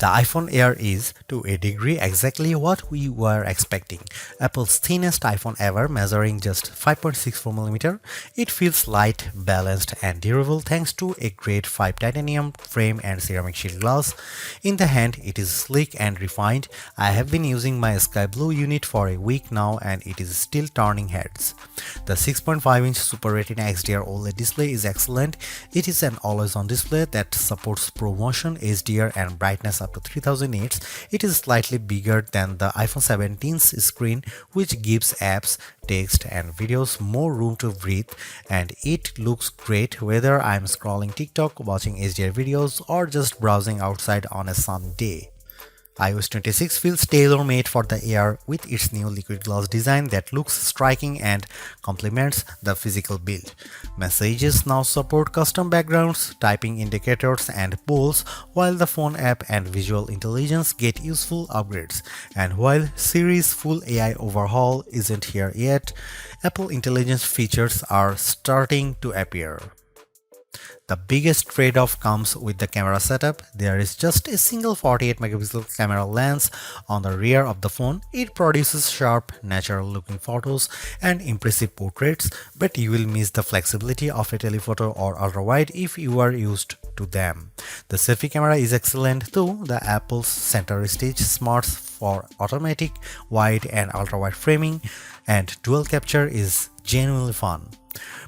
The iPhone Air is, to a degree, exactly what we were expecting. Apple's thinnest iPhone ever, measuring just 5.64mm. It feels light, balanced, and durable thanks to a grade 5 titanium frame and ceramic shield glass. In the hand, it is sleek and refined. I have been using my sky blue unit for a week now and it is still turning heads. The 6.5-inch Super Retina XDR OLED display is excellent. It is an always-on display that supports ProMotion, HDR, and brightness up to 3000 nits. It is slightly bigger than the iPhone 17's screen, which gives apps, text, and videos more room to breathe, and it looks great whether I'm scrolling TikTok, watching HDR videos, or just browsing outside on a sunny day. iOS 26 feels tailor-made for the Air with its new liquid glass design that looks striking and complements the physical build. Messages now support custom backgrounds, typing indicators, and polls, while the phone app and visual intelligence get useful upgrades. And while Siri's full AI overhaul isn't here yet, Apple Intelligence features are starting to appear. The biggest trade-off comes with the camera setup. There is just a single 48-megapixel camera lens on the rear of the phone. It produces sharp, natural-looking photos and impressive portraits, but you will miss the flexibility of a telephoto or ultra-wide if you are used to them. The selfie camera is excellent too. The Apple's center stage smarts for automatic, wide, and ultra-wide framing, and dual capture is genuinely fun.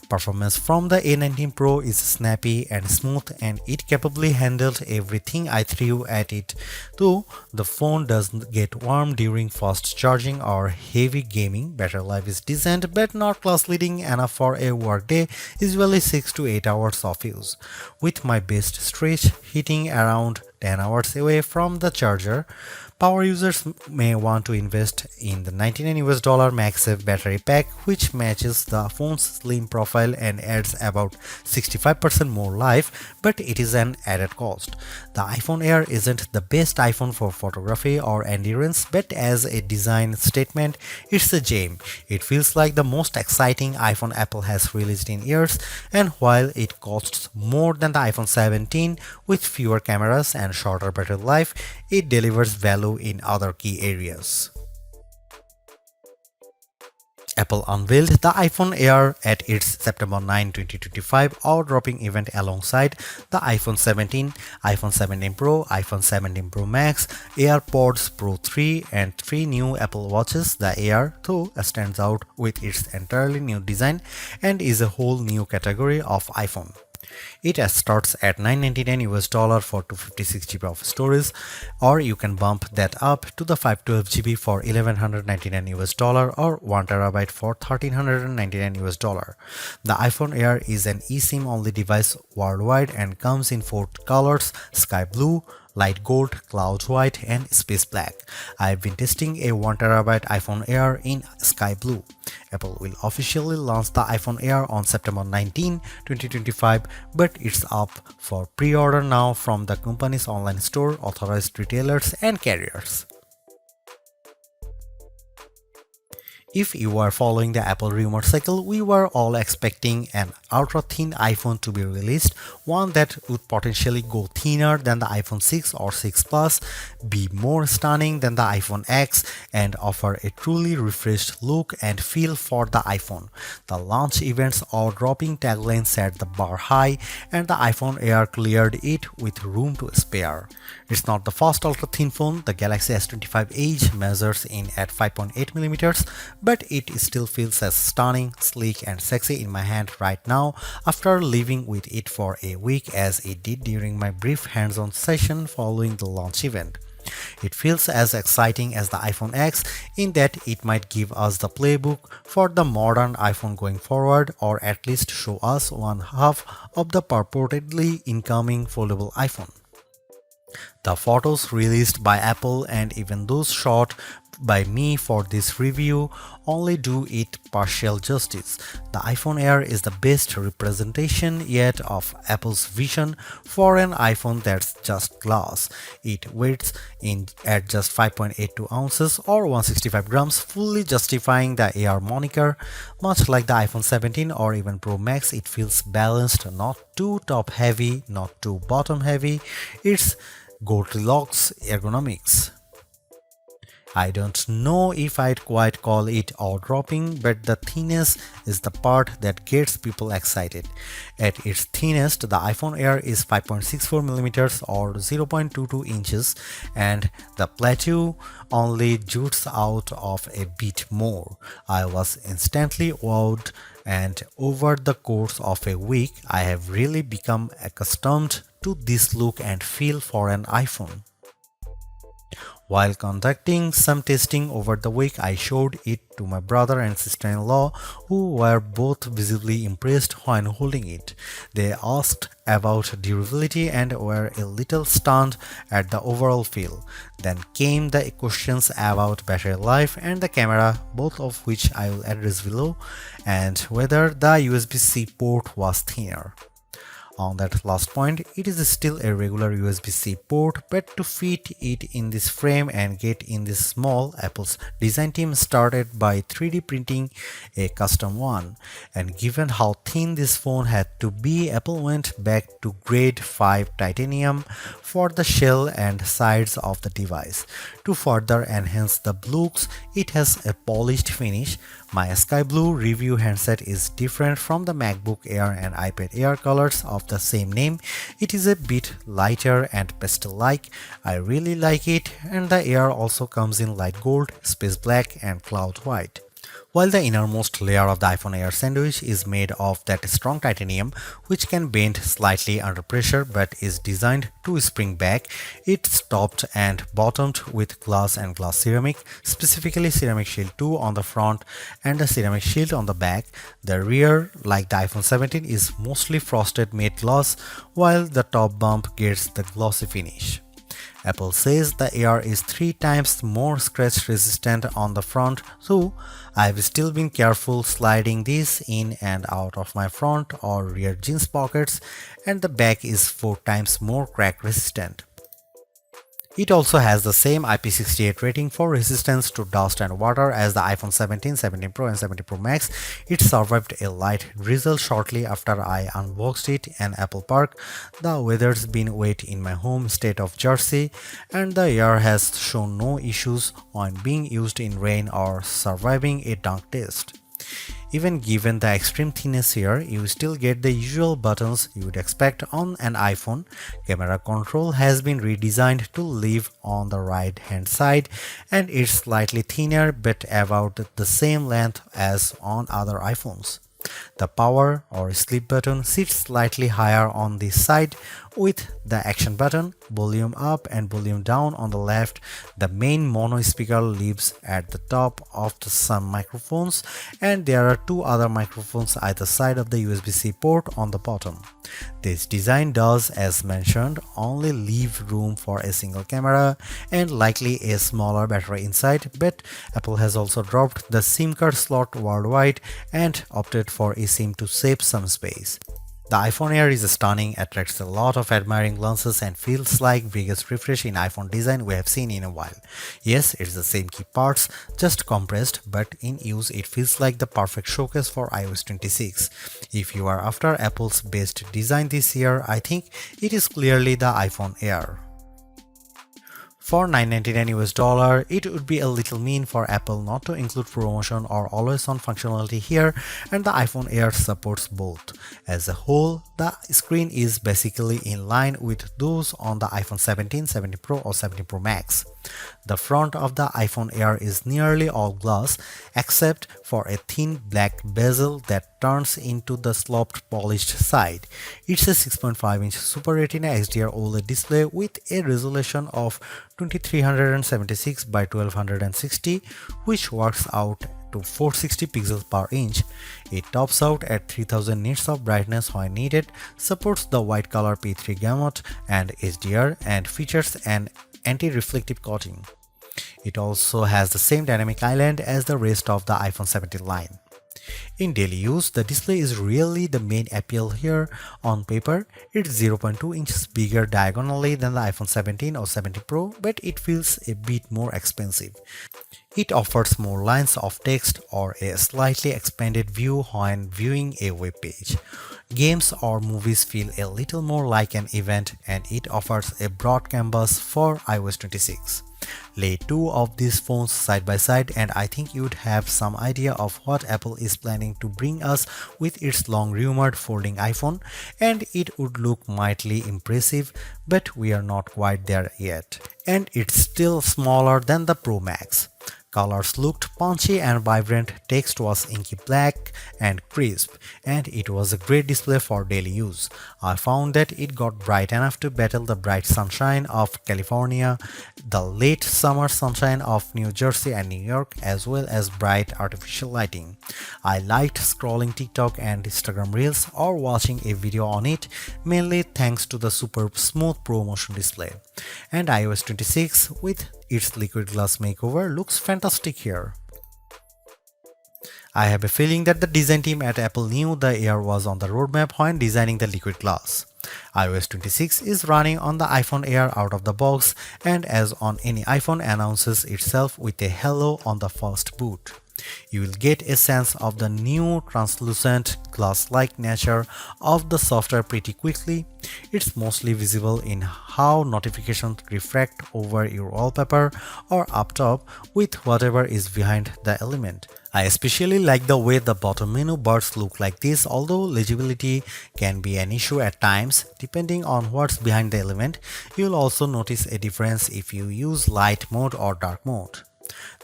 Performance from the A19 Pro is snappy and smooth, and it capably handled everything I threw at it, though the phone doesn't get warm during fast charging or heavy gaming. Battery life is decent but not class-leading enough for a workday, usually 6 to 8 hours of use, with my best stretch hitting around 10 hours away from the charger. Power users may want to invest in the $99 MagSafe Battery Pack, which matches the phone's slim profile and adds about 65% more life, but it is an added cost. The iPhone Air isn't the best iPhone for photography or endurance, but as a design statement, it's a gem. It feels like the most exciting iPhone Apple has released in years, and while it costs more than the iPhone 17 with fewer cameras and shorter battery life, it delivers value in other key areas. Apple unveiled the iPhone Air at its September 9, 2025 awe-dropping event alongside the iPhone 17, iPhone 17 Pro, iPhone 17 Pro Max, AirPods Pro 3, and 3 new Apple Watches. The Air, though, stands out with its entirely new design and is a whole new category of iPhone. It starts at $999 for 256 GB of storage, or you can bump that up to the 512 GB for $1,199 or 1 TB for $1,399. The iPhone Air is an eSIM only device worldwide and comes in 4 colors: sky blue, light gold, cloud white, and space black. I've been testing a 1 TB iPhone Air in sky blue. Apple will officially launch the iPhone Air on September 19, 2025, but it's up for pre-order now from the company's online store, authorized retailers, and carriers. If you are following the Apple rumor cycle, we were all expecting an ultra-thin iPhone to be released, one that would potentially go thinner than the iPhone 6 or 6 Plus, be more stunning than the iPhone X, and offer a truly refreshed look and feel for the iPhone. The launch event's awe-dropping tagline set the bar high, and the iPhone Air cleared it with room to spare. It's not the first ultra-thin phone. The Galaxy S25 Edge measures in at 5.8mm, but it still feels as stunning, sleek, and sexy in my hand right now after living with it for a week as it did during my brief hands-on session following the launch event. It feels as exciting as the iPhone X in that it might give us the playbook for the modern iPhone going forward, or at least show us one half of the purportedly incoming foldable iPhone. The photos released by Apple and even those shot by me for this review only do it partial justice. The iPhone Air is the best representation yet of Apple's vision for an iPhone that's just glass. It weighs in at just 5.82 ounces or 165 grams, fully justifying the Air moniker. Much like the iPhone 17 or even Pro Max, it feels balanced, not too top heavy, not too bottom heavy. It's Goldilocks ergonomics. I don't know if I'd quite call it awe-dropping, but the thinness is the part that gets people excited. At its thinnest, the iPhone Air is 5.64mm or 0.22 inches, and the plateau only jutes out of a bit more. I was instantly wowed, and over the course of a week, I have really become accustomed to this look and feel for an iPhone. While conducting some testing over the week, I showed it to my brother and sister-in-law, who were both visibly impressed when holding it. They asked about durability and were a little stunned at the overall feel. Then came the questions about battery life and the camera, both of which I will address below, and whether the USB-C port was thinner. On that last point, it is still a regular USB-C port, but to fit it in this frame and get in this small, Apple's design team started by 3D printing a custom one. And given how thin this phone had to be, Apple went back to grade 5 titanium for the shell and sides of the device. To further enhance the looks, it has a polished finish. My sky blue review handset is different from the MacBook Air and iPad Air colors of the same name. It is a bit lighter and pastel-like. I really like it, and the Air also comes in light gold, space black and cloud white. While the innermost layer of the iPhone Air sandwich is made of that strong titanium, which can bend slightly under pressure but is designed to spring back, it's topped and bottomed with glass and glass ceramic, specifically Ceramic Shield 2 on the front and a Ceramic Shield on the back. The rear, like the iPhone 17, is mostly frosted matte glass, while the top bump gets the glossy finish. Apple says the Air is 3 times more scratch resistant on the front, so I've still been careful sliding this in and out of my front or rear jeans pockets, and the back is 4 times more crack resistant. It also has the same IP68 rating for resistance to dust and water as the iPhone 17, 17 Pro and 17 Pro Max. It survived a light drizzle shortly after I unboxed it in Apple Park. The weather's been wet in my home state of Jersey, and the Air has shown no issues when being used in rain or surviving a dunk test. Even given the extreme thinness here, you still get the usual buttons you would expect on an iPhone. Camera control has been redesigned to live on the right hand side, and it's slightly thinner but about the same length as on other iPhones. The power or sleep button sits slightly higher on this side, with the action button, volume up and volume down on the left. The main mono speaker lives at the top of some microphones, and there are 2 other microphones either side of the USB-C port on the bottom. This design does, as mentioned, only leave room for a single camera and likely a smaller battery inside, but Apple has also dropped the SIM card slot worldwide and opted for eSIM to save some space. The iPhone Air is stunning, attracts a lot of admiring glances, and feels like biggest refresh in iPhone design we have seen in a while. Yes, it's the same key parts, just compressed, but in use it feels like the perfect showcase for iOS 26. If you are after Apple's best design this year, I think it is clearly the iPhone Air. For $999 US, it would be a little mean for Apple not to include promotion or always-on functionality here, and the iPhone Air supports both. As a whole, the screen is basically in line with those on the iPhone 17, 17 Pro or 17 Pro Max. The front of the iPhone Air is nearly all glass, except for a thin black bezel that turns into the sloped polished side. It's a 6.5-inch Super Retina XDR OLED display with a resolution of 2376 by 1260, which works out to 460 pixels per inch. It tops out at 3000 nits of brightness when needed, supports the white color P3 gamut and HDR, and features an anti-reflective coating. It also has the same dynamic island as the rest of the iPhone 17 line. In daily use, the display is really the main appeal here. On paper, it's 0.2 inches bigger diagonally than the iPhone 17 or 17 Pro, but it feels a bit more expensive. It offers more lines of text or a slightly expanded view when viewing a web page. Games or movies feel a little more like an event, and it offers a broad canvas for iOS 26. Lay two of these phones side by side and I think you'd have some idea of what Apple is planning to bring us with its long rumored folding iPhone, and it would look mightily impressive, but we are not quite there yet. And it's still smaller than the Pro Max. Colors looked punchy and vibrant, text was inky black and crisp, and it was a great display for daily use. I found that it got bright enough to battle the bright sunshine of California, the late summer sunshine of New Jersey and New York, as well as bright artificial lighting. I liked scrolling TikTok and Instagram Reels or watching a video on it, mainly thanks to the super smooth Pro Motion display. And iOS 26 with its liquid glass makeover looks fantastic here. I have a feeling that the design team at Apple knew the Air was on the roadmap when designing the liquid glass. iOS 26 is running on the iPhone Air out of the box, and as on any iPhone, announces itself with a hello on the first boot. You will get a sense of the new translucent glass-like nature of the software pretty quickly. It's mostly visible in how notifications refract over your wallpaper or up top with whatever is behind the element. I especially like the way the bottom menu bars look like this, although legibility can be an issue at times depending on what's behind the element. You'll also notice a difference if you use light mode or dark mode.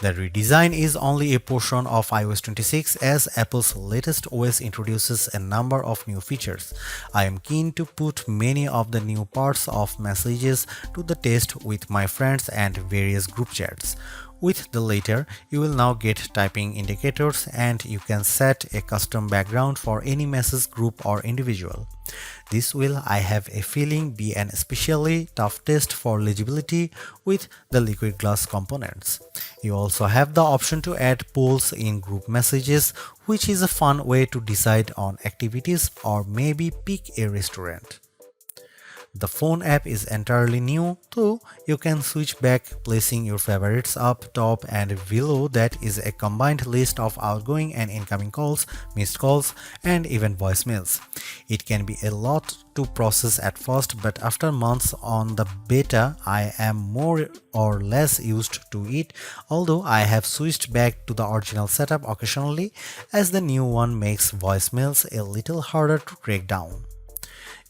The redesign is only a portion of iOS 26 as Apple's latest OS introduces a number of new features. I am keen to put many of the new parts of messages to the test with my friends and various group chats. With the latter, you will now get typing indicators and you can set a custom background for any message group or individual. This will, I have a feeling, be an especially tough test for legibility with the liquid glass components. You also have the option to add polls in group messages, which is a fun way to decide on activities or maybe pick a restaurant. The phone app is entirely new, though you can switch back, placing your favorites up top, and below that is a combined list of outgoing and incoming calls, missed calls, and even voicemails. It can be a lot to process at first, but after months on the beta, I am more or less used to it, although I have switched back to the original setup occasionally, as the new one makes voicemails a little harder to track down.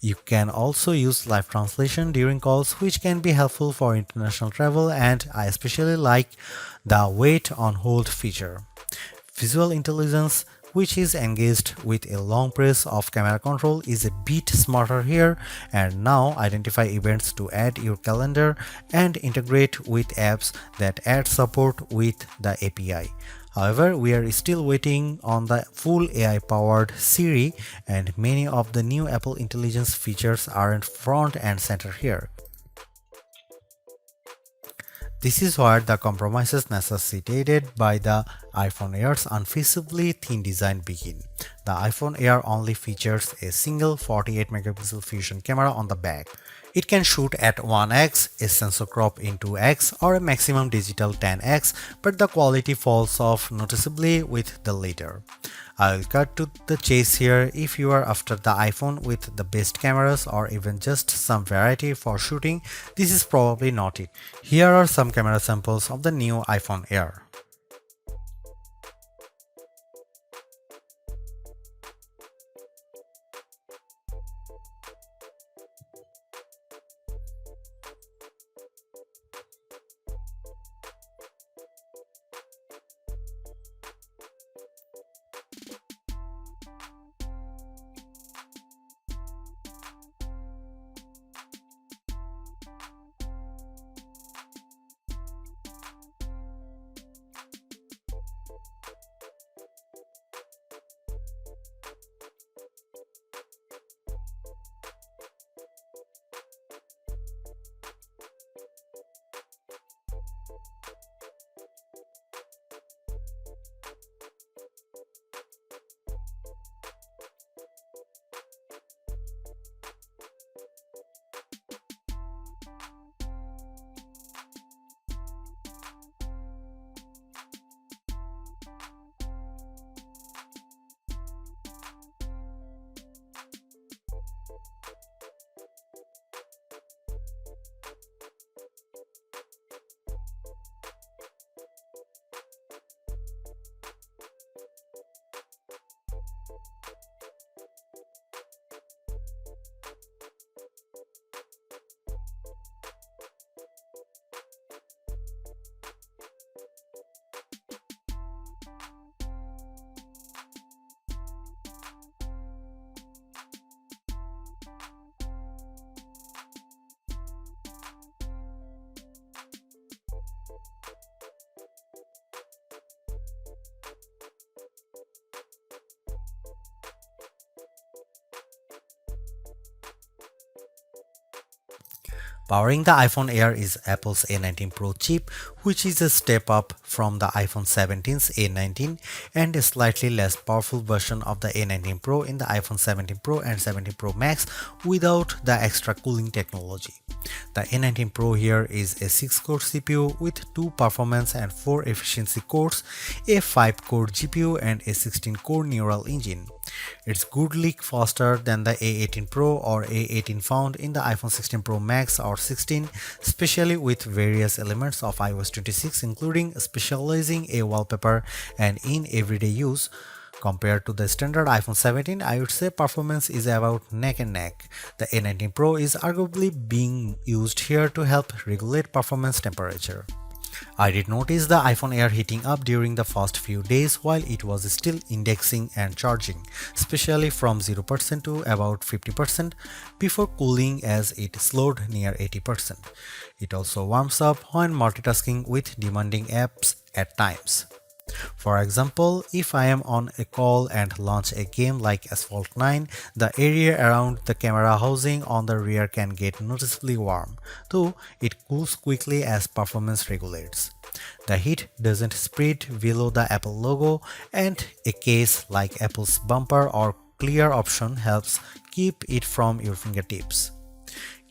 You can also use live translation during calls, which can be helpful for international travel, and I especially like the wait on hold feature. Visual intelligence, which is engaged with a long press of camera control, is a bit smarter here and now identify events to add your calendar and integrate with apps that add support with the API. However, we are still waiting on the full AI-powered Siri, and many of the new Apple Intelligence features aren't front and center here. This is where the compromises necessitated by the iPhone Air's unfeasibly thin design begin. The iPhone Air only features a single 48 megapixel fusion camera on the back. It can shoot at 1x, a sensor crop in 2x, or a maximum digital 10x, but the quality falls off noticeably with the latter. I'll cut to the chase here. If you are after the iPhone with the best cameras or even just some variety for shooting, this is probably not it. Here are some camera samples of the new iPhone Air. Powering the iPhone Air is Apple's A19 Pro chip, which is a step up from the iPhone 17's A19 and a slightly less powerful version of the A19 Pro in the iPhone 17 Pro and 17 Pro Max without the extra cooling technology. The A19 Pro here is a 6-core CPU with 2 performance and 4 efficiency cores, a 5-core GPU and a 16-core neural engine. It's goodly faster than the A18 Pro or A18 found in the iPhone 16 Pro Max or 16, especially with various elements of iOS 26 including specializing a wallpaper and in everyday use. Compared to the standard iPhone 17, I would say performance is about neck and neck. The A19 Pro is arguably being used here to help regulate performance temperature. I did notice the iPhone Air heating up during the first few days while it was still indexing and charging, especially from 0% to about 50% before cooling as it slowed near 80%. It also warms up when multitasking with demanding apps at times. For example, if I am on a call and launch a game like Asphalt 9, the area around the camera housing on the rear can get noticeably warm, though it cools quickly as performance regulates. The heat doesn't spread below the Apple logo, and a case like Apple's bumper or clear option helps keep it from your fingertips.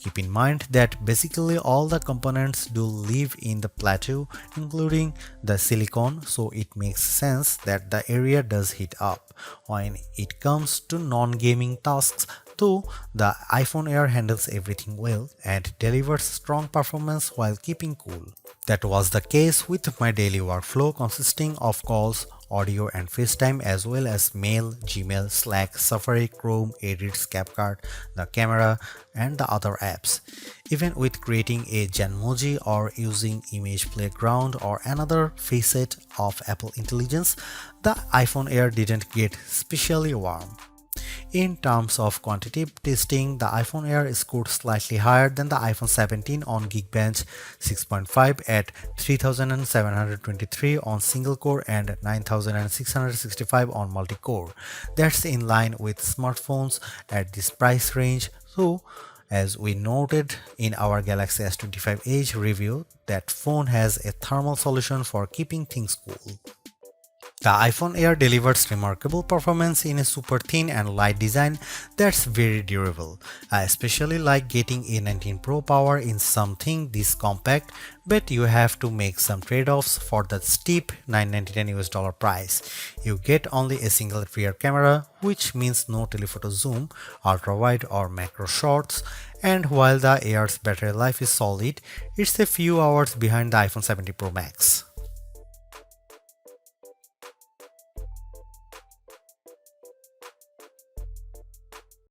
Keep in mind that basically all the components do live in the plateau, including the silicone, so it makes sense that the area does heat up. When it comes to non-gaming tasks, though, the iPhone Air handles everything well and delivers strong performance while keeping cool. That was the case with my daily workflow consisting of calls, audio and FaceTime as well as mail, Gmail, Slack, Safari, Chrome, Edits, CapCut, the camera and the other apps. Even with creating a Genmoji or using Image Playground or another facet of Apple Intelligence, the iPhone Air didn't get especially warm. In terms of quantitative testing, the iPhone Air scored slightly higher than the iPhone 17 on Geekbench 6.5 at 3723 on single core and 9665 on multi-core. That's in line with smartphones at this price range, so as we noted in our Galaxy S25 Edge review, that phone has a thermal solution for keeping things cool. The iPhone Air delivers remarkable performance in a super thin and light design that's very durable. I especially like getting A19 Pro power in something this compact, but you have to make some trade-offs for the steep $999 price. You get only a single rear camera, which means no telephoto zoom, ultra-wide or macro shots, and while the Air's battery life is solid, it's a few hours behind the iPhone 17 Pro Max.